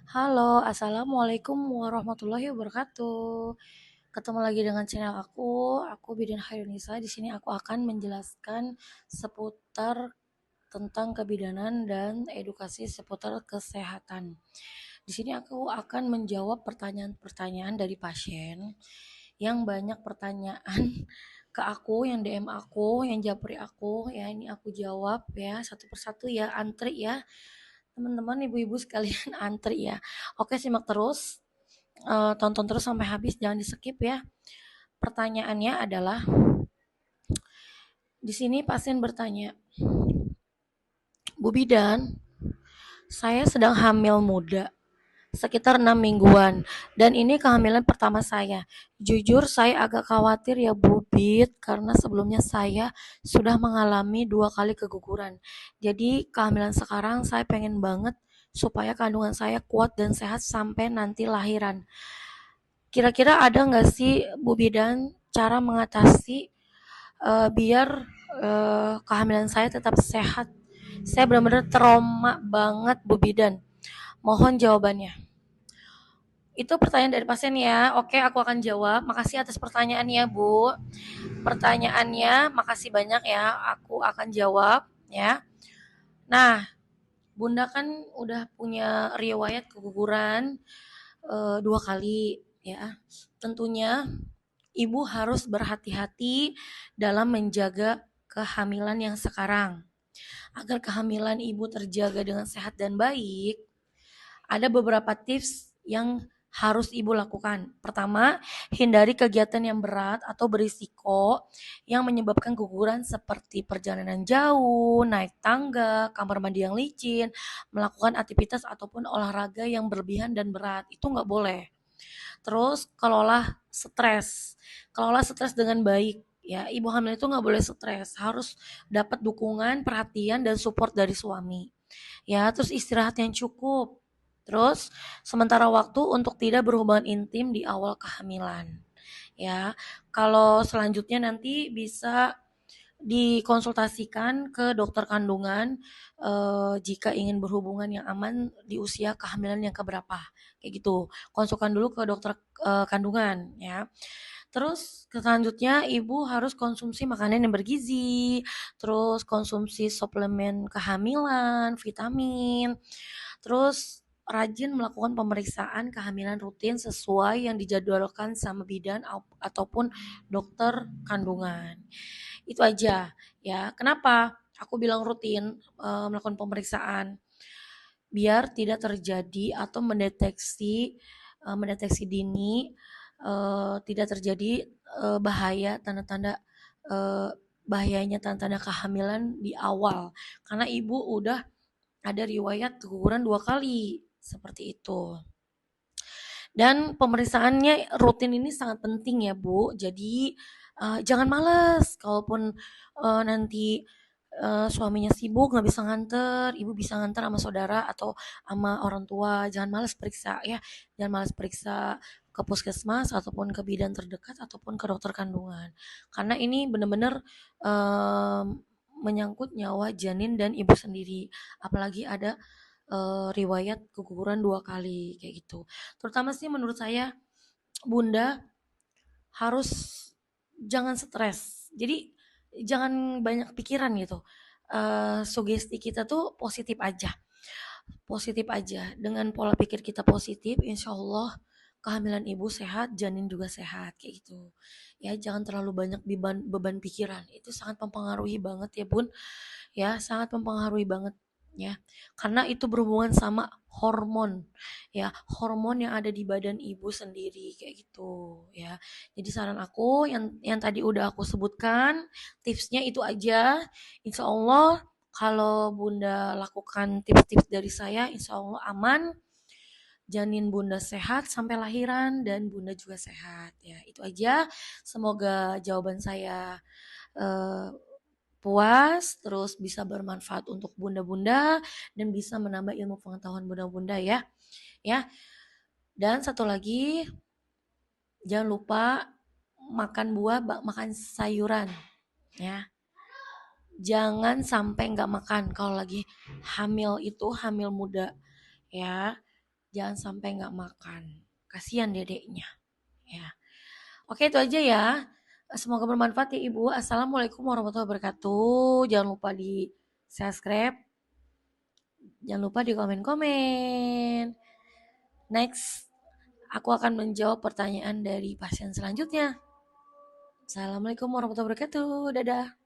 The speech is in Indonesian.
Halo, assalamualaikum warahmatullahi wabarakatuh. Ketemu lagi dengan channel aku Bidin Hairunisa. Di sini aku akan menjelaskan seputar tentang kebidanan dan edukasi seputar kesehatan. Di sini aku akan menjawab pertanyaan-pertanyaan dari pasien yang banyak pertanyaan ke aku, yang DM aku, yang japri aku, ya ini aku jawab ya satu persatu ya, antri ya teman-teman, ibu-ibu sekalian antri ya. Oke, simak terus, tonton terus sampai habis, jangan di-skip ya. Pertanyaannya adalah, di sini pasien bertanya, Bu Bidan, saya sedang hamil muda, sekitar 6 mingguan, dan ini kehamilan pertama saya. Jujur saya agak khawatir ya Bu Bid, karena sebelumnya saya sudah mengalami 2 kali keguguran. Jadi kehamilan sekarang saya pengen banget supaya kandungan saya kuat dan sehat sampai nanti lahiran. Kira-kira ada nggak sih Bu Bidan cara mengatasi biar kehamilan saya tetap sehat? Saya benar-benar trauma banget Bu Bidan. Mohon jawabannya. Itu pertanyaan dari pasien ya. Oke, aku akan jawab. Makasih atas pertanyaannya, Bu. Pertanyaannya, makasih banyak ya. Aku akan jawab ya. Nah, Bunda kan udah punya riwayat keguguran 2 kali ya. Tentunya ibu harus berhati-hati dalam menjaga kehamilan yang sekarang. Agar kehamilan ibu terjaga dengan sehat dan baik, ada beberapa tips yang harus ibu lakukan. Pertama, hindari kegiatan yang berat atau berisiko yang menyebabkan guguran seperti perjalanan jauh, naik tangga, kamar mandi yang licin, melakukan aktivitas ataupun olahraga yang berlebihan dan berat. Itu nggak boleh. Terus kelola stres dengan baik. Ya, ibu hamil itu nggak boleh stres, harus dapat dukungan, perhatian, dan support dari suami. Ya, terus istirahat yang cukup. Terus sementara waktu untuk tidak berhubungan intim di awal kehamilan. Ya, kalau selanjutnya nanti bisa dikonsultasikan ke dokter kandungan jika ingin berhubungan yang aman di usia kehamilan yang keberapa, kayak gitu. Konsulkan dulu ke dokter kandungan ya. Terus selanjutnya ibu harus konsumsi makanan yang bergizi, terus konsumsi suplemen kehamilan, vitamin, terus rajin melakukan pemeriksaan kehamilan rutin sesuai yang dijadwalkan sama bidan ataupun dokter kandungan. Itu aja ya. Kenapa aku bilang rutin melakukan pemeriksaan? Biar tidak terjadi atau mendeteksi dini, tidak terjadi bahaya tanda-tanda bahayanya tanda-tanda kehamilan di awal, karena ibu udah ada riwayat keguguran 2 kali seperti itu. Dan pemeriksaannya rutin ini sangat penting ya Bu. Jadi jangan males, kalaupun nanti suaminya sibuk nggak bisa nganter, ibu bisa nganter sama saudara atau sama orang tua. Jangan males periksa ya, jangan males periksa ke puskesmas ataupun ke bidan terdekat ataupun ke dokter kandungan. Karena ini benar-benar menyangkut nyawa janin dan ibu sendiri. Apalagi ada riwayat keguguran 2 kali kayak gitu. Terutama sih menurut saya Bunda harus jangan stres. Jadi jangan banyak pikiran gitu. Sugesti kita tuh positif aja. Positif aja. Dengan pola pikir kita positif, insya Allah kehamilan ibu sehat, janin juga sehat kayak gitu. Ya, jangan terlalu banyak beban pikiran. Itu sangat mempengaruhi banget ya, Bun. Ya, sangat mempengaruhi banget ya. Karena itu berhubungan sama hormon ya, hormon yang ada di badan ibu sendiri kayak gitu ya. Jadi saran aku yang tadi udah aku sebutkan, tipsnya itu aja. Insya Allah kalau Bunda lakukan tips-tips dari saya, insya Allah aman. Janin Bunda sehat sampai lahiran dan Bunda juga sehat ya. Itu aja. Semoga jawaban saya eh, puas, terus bisa bermanfaat untuk bunda-bunda dan bisa menambah ilmu pengetahuan bunda-bunda ya. Ya. Dan satu lagi, jangan lupa makan buah, makan sayuran ya. Jangan sampai nggak makan kalau lagi hamil itu hamil muda ya. jangan sampai nggak makan. Kasihan dedeknya, ya. Oke, itu aja ya. Semoga bermanfaat ya Ibu. Assalamualaikum warahmatullahi wabarakatuh. Jangan lupa di subscribe. Jangan lupa di komen-komen. Next, aku akan menjawab pertanyaan dari pasien selanjutnya. Assalamualaikum warahmatullahi wabarakatuh. Dadah.